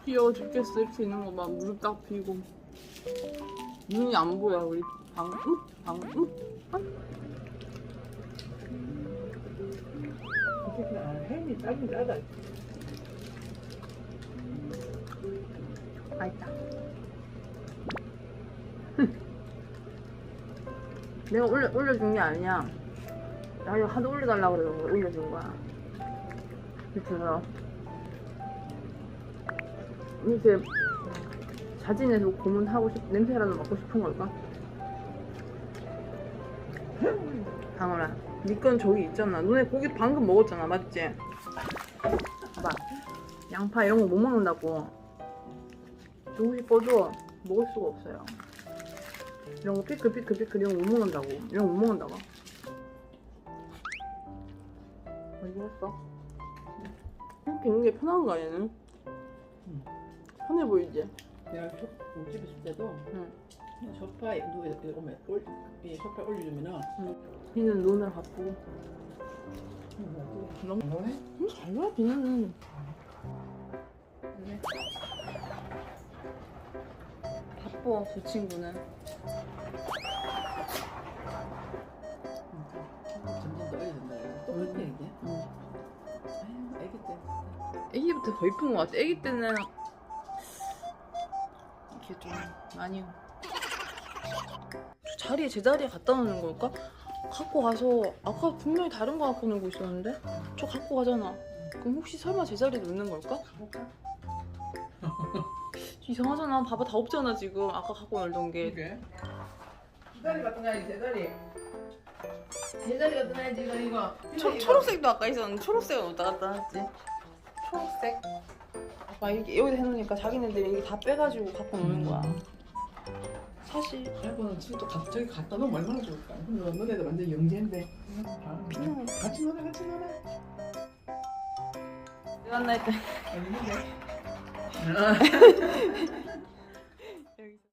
귀여워 죽겠어. 이렇게 있는 거 막 무릎 딱 펴고 눈이 안 보여. 우리 방금 햄이 짜긴 짜다. 맛있다. 내가 올려준 게 아니야. 나 이거 하도 올려달라고 그래서 올려준 거야. 그래서 이렇게 자진해서 고문하고 냄새라도 맡고 싶은 걸까? 방울아, 니 건 저기 있잖아. 너네 고기 방금 먹었잖아, 맞지? 봐봐, 양파 이런 거 못 먹는다고. 주고 싶어도 먹을 수가 없어요. 이런 거 피클 이런 거 못 먹는다고. 이런 거 못 먹는다고. 어디 갔어? 이렇게 있는 게 편한 거 아니야, 얘는? 편해 보이지? 내가 우리 집에 있을 때도 응. 소파에 누워 오면 이 소파에 올려주면은 비는 눈을 바쁘고. 너무 건강해? 응, 잘 봐, 비는. 네. 바빠, 저 친구는. 점점 더 어려진다. 똑같아 이게. 응. 아유, 애기 때. 애기부터 더 이쁜 것 같아. 애기 때는 이렇게 좀 많이 자리에 제자리에 갖다 놓는 걸까? 갖고 가서 아까 분명히 다른 거 갖고 놀고 있었는데 저 갖고 가잖아. 그럼 혹시 설마 제자리에 놓는 걸까? 가볼까? 이상하잖아. 봐봐, 다 없잖아 지금. 아까 갖고 놀던 게. 이게. 제자리 같은 거 아니지 제자리. 제자리 같은 거 아니지 이거. 초록색도 아까 있었는데 초록색은 어디다 갖다 놨지? 초록색. 아빠 이렇게 여기다 해놓으니까 자기네들이 이게 다 빼가지고 갖고 노는 거야. 사실 이거는 지금 또 저기 갖다 놓으면 얼마나 좋을까. 근데 너네들 완전 영재인데. 그냥 같이 놀아 같이 놀아. 만날 때 아닌데.